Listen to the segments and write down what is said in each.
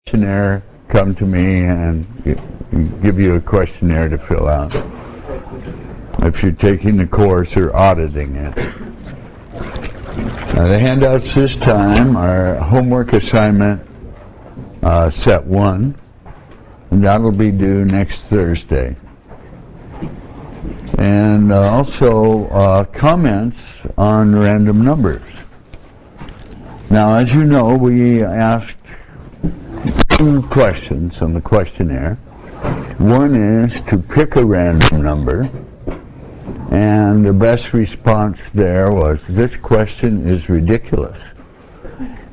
questionnaire, come to me and give you a questionnaire to fill out if you're taking the course or auditing it. The handouts this time are homework assignment set 1, and that'll be due next Thursday. And also comments on random numbers. Now, as you know, we asked 2 questions on the questionnaire. One is to pick a random number, and the best response there was, "This question is ridiculous."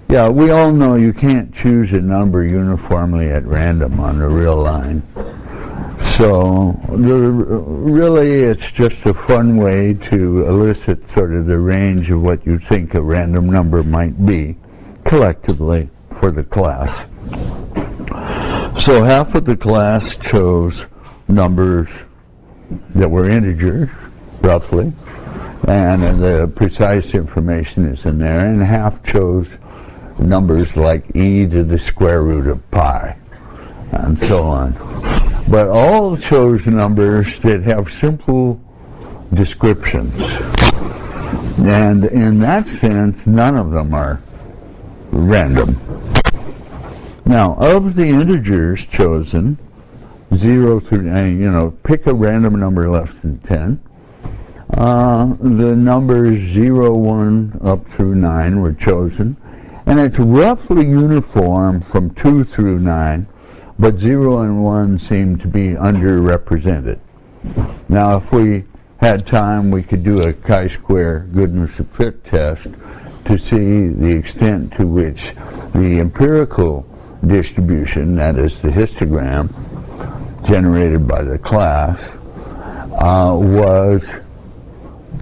Yeah, we all know you can't choose a number uniformly at random on the real line. So really it's just a fun way to elicit sort of the range of what you think a random number might be collectively for the class. So half of the class chose numbers that were integers, roughly, and the precise information is in there, and half chose numbers like e to the square root of pi, and so on. But all chose numbers that have simple descriptions. And in that sense, none of them are random. Now, of the integers chosen, 0 through, pick a random number less than 10. The numbers 0, 1, up through 9 were chosen. And it's roughly uniform from 2 through 9, but 0 and 1 seem to be underrepresented. Now, if we had time, we could do a chi-square goodness of fit test to see the extent to which the empirical distribution, that is the histogram generated by the class, was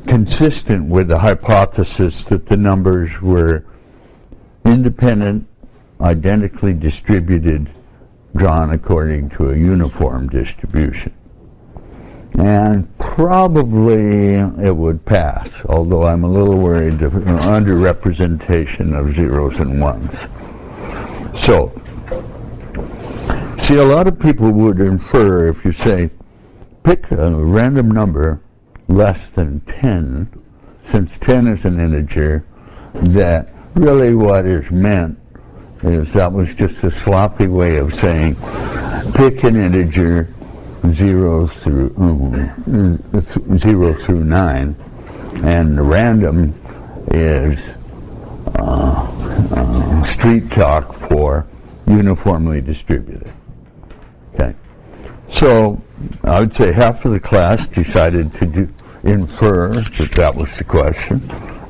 consistent with the hypothesis that the numbers were independent, identically distributed, drawn according to a uniform distribution. And probably it would pass, although I'm a little worried of underrepresentation of zeros and ones. So, see, a lot of people would infer, if you say, pick a random number less than 10, since 10 is an integer, that really what is meant is that was just a sloppy way of saying pick an integer 0 through 9, and random is street talk for uniformly distributed. Okay, so I would say half of the class decided to infer that that was the question,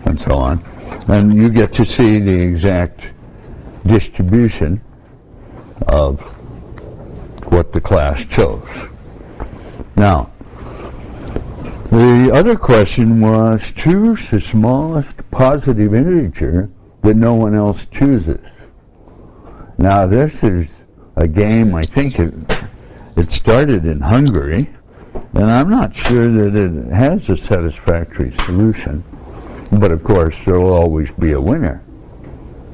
and so on. And you get to see the exact distribution of what the class chose. Now, the other question was, choose the smallest positive integer that no one else chooses. Now, this is a game, I think it started in Hungary, and I'm not sure that it has a satisfactory solution. But of course, there will always be a winner.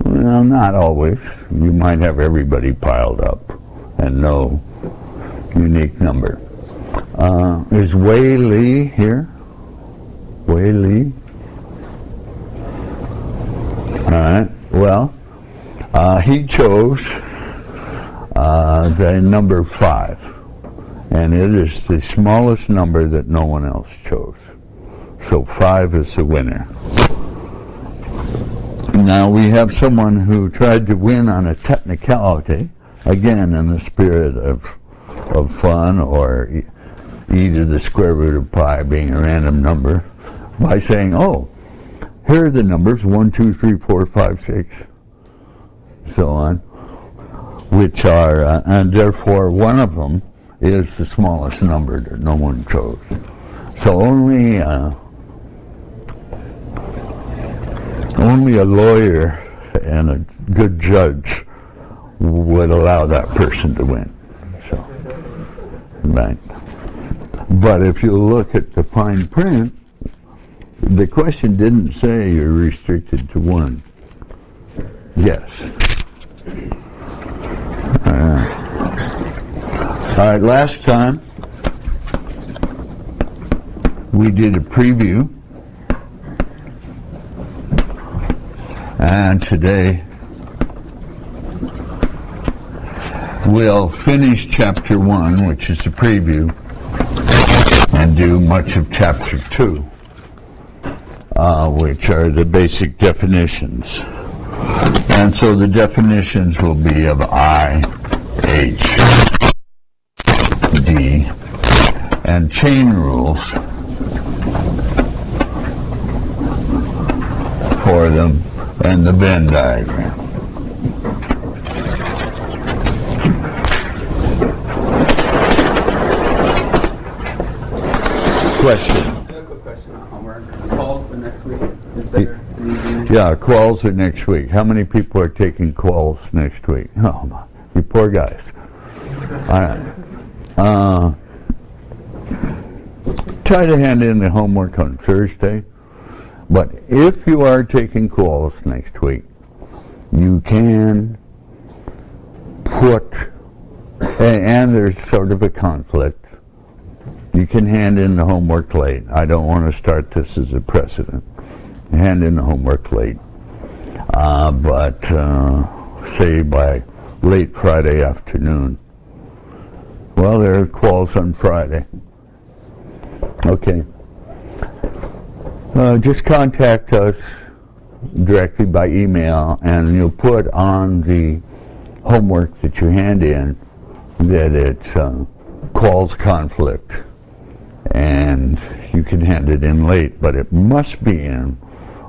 Well, not always. You might have everybody piled up and no unique number. Is Wei Li here? Wei Li? All right. Well, he chose the number 5. And it is the smallest number that no one else chose. So 5 is the winner. Now we have someone who tried to win on a technicality, again in the spirit of fun, or e to the square root of pi being a random number, by saying, oh, here are the numbers 1, 2, 3, 4, 5, 6, so on, which are, and therefore one of them is the smallest number that no one chose. So only a lawyer and a good judge would allow that person to win. So, right. But if you look at the fine print, the question didn't say you're restricted to 1. Yes. right, last time we did a preview, and today we'll finish chapter 1, which is the preview, and do much of chapter 2, which are the basic definitions. And so the definitions will be of I, H, D, and chain rules for them, and the Venn diagram. Question. I have a quick question on homework. Calls are next week. Is there any? Yeah, quals are next week. How many people are taking quals next week? Oh, you poor guys. All right. Try to hand in the homework on Thursday. But if you are taking quals next week, you can put, and there's sort of a conflict, you can hand in the homework late. I don't want to start this as a precedent. Hand in the homework late. But say by late Friday afternoon. Well, there are quals on Friday. Okay. Just contact us directly by email, and you'll put on the homework that you hand in that it's quals conflict, and you can hand it in late, but it must be in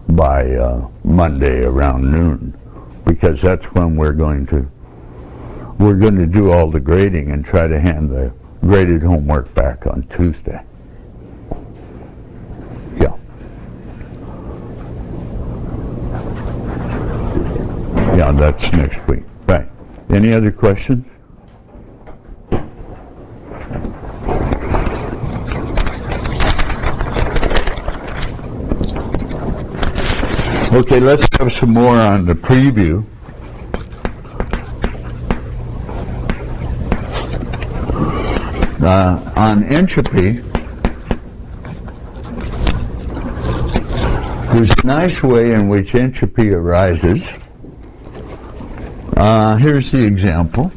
by Monday around noon, because that's when we're going to do all the grading and try to hand the graded homework back on Tuesday. Yeah. Yeah, that's next week. Right. Any other questions? Okay, let's have some more on the preview. On entropy, there's a nice way in which entropy arises. Here's the example.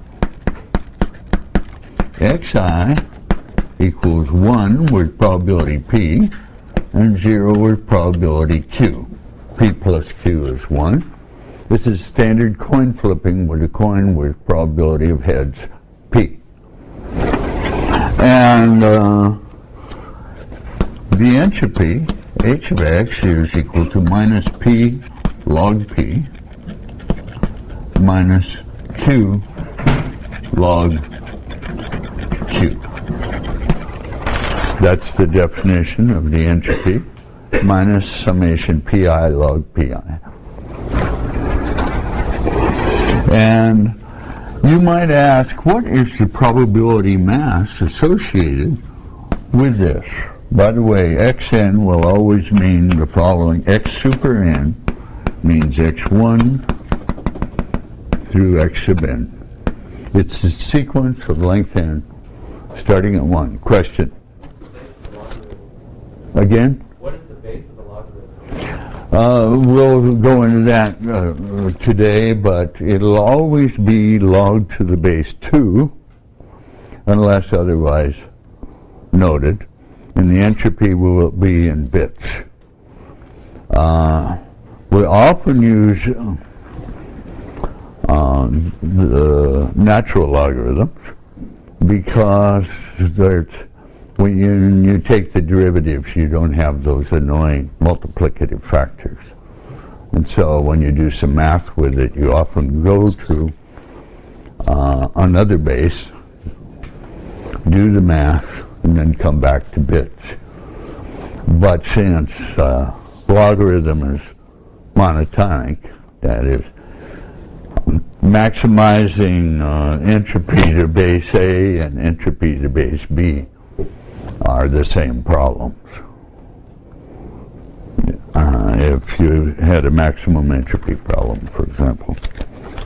Xi equals 1 with probability P and 0 with probability Q. P plus Q is 1. This is standard coin flipping with a coin with probability of heads P. And the entropy, H of X, is equal to minus P log P minus Q log Q. That's the definition of the entropy, minus summation Pi log Pi. And you might ask, what is the probability mass associated with this? By the way, xn will always mean the following. X super n means x1 through x sub n. It's the sequence of length n starting at 1. Question? Again? What is the base of the logarithm? We'll go into that today, but it'll always be log to the base 2 unless otherwise noted, and the entropy will be in bits. We often use the natural logarithms because when you take the derivatives, you don't have those annoying multiplicative factors. And so when you do some math with it, you often go to another base, do the math, and then come back to bits. But since logarithm is monotonic, that is, maximizing entropy to base A and entropy to base B are the same problems. If you had a maximum entropy problem, for example.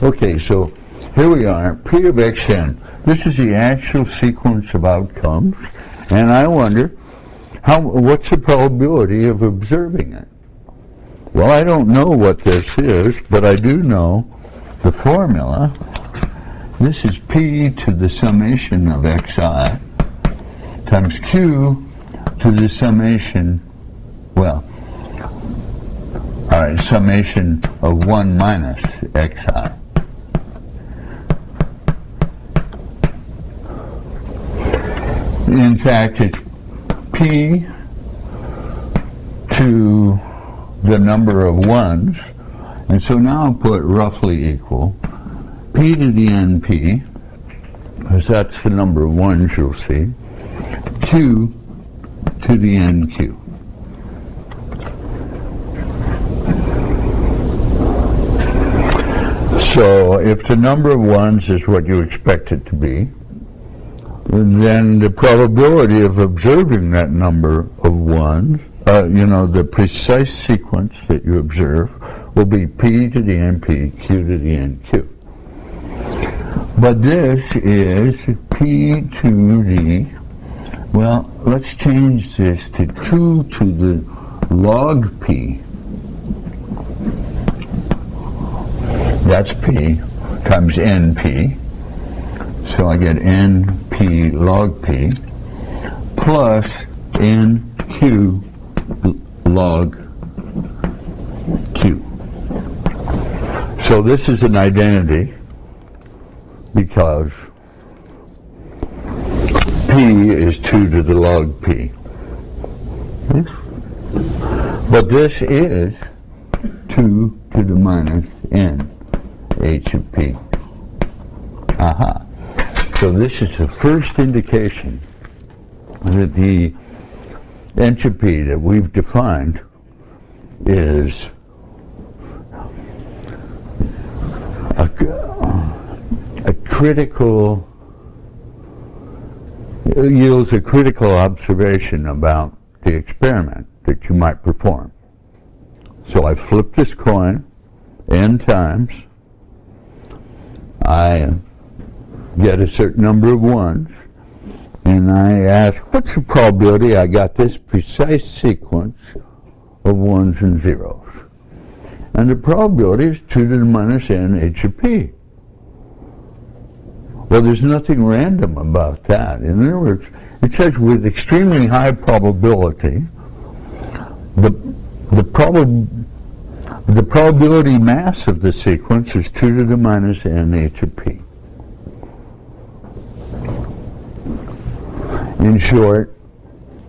Okay, so here we are, P of xn. This is the actual sequence of outcomes, and I wonder, what's the probability of observing it? Well, I don't know what this is, but I do know the formula. This is P to the summation of xi times Q to the summation, well, all right, summation of 1 minus xi. In fact, it's P to the number of ones, and so now I'll put roughly equal P to the NP, because that's the number of ones you'll see, Q to the NQ. So if the number of ones is what you expect it to be, then the probability of observing that number of ones, the precise sequence that you observe, will be P to the NP, Q to the NQ. But this is P to the, well, let's change this to 2 to the log P. That's P times NP. So I get NP log P plus NQ log Q. So this is an identity because P is 2 to the log P. But this is 2 to the minus N H of P. Aha. So this is the first indication that the entropy that we've defined is a critical, yields a critical observation about the experiment that you might perform. So I flip this coin n times. I get a certain number of ones, and I ask, what's the probability I got this precise sequence of ones and zeros? And the probability is 2 to the minus n H of P. Well, there's nothing random about that. In other words, it says with extremely high probability, the probability mass of the sequence is 2 to the minus n H of P. In short,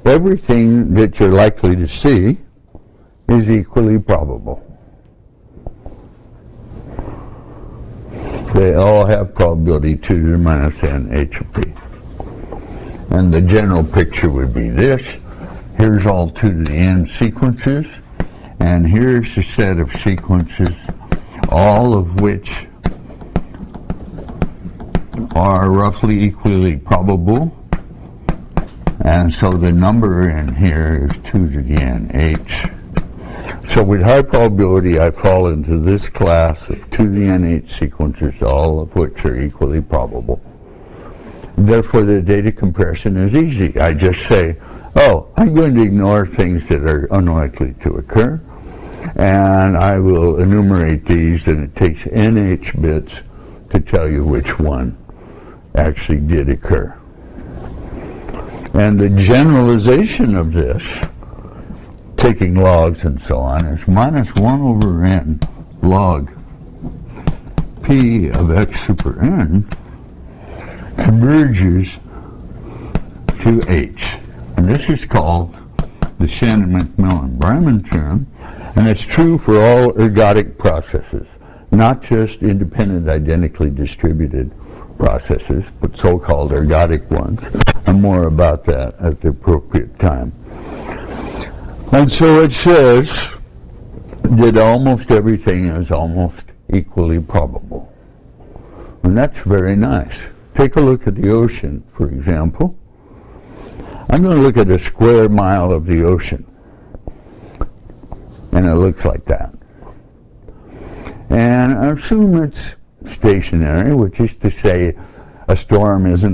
everything that you're likely to see is equally probable. They all have probability 2 to the minus n H of P. And the general picture would be this. Here's all 2 to the n sequences, and here's a set of sequences, all of which are roughly equally probable. And so the number in here is 2 to the n H. So with high probability, I fall into this class of 2 to the n H sequences, all of which are equally probable. Therefore, the data comparison is easy. I just say, oh, I'm going to ignore things that are unlikely to occur, and I will enumerate these, and it takes NH bits to tell you which one actually did occur. And the generalization of this, taking logs and so on, is minus 1 over n log P of x super n converges to H. And this is called the Shannon-McMillan-Bryman theorem, and it's true for all ergodic processes, not just independent identically distributed processes, but so-called ergodic ones. And more about that at the appropriate time. And so it says that almost everything is almost equally probable. And that's very nice. Take a look at the ocean, for example. I'm going to look at a square mile of the ocean. And it looks like that. And I assume it's stationary, which is to say a storm isn't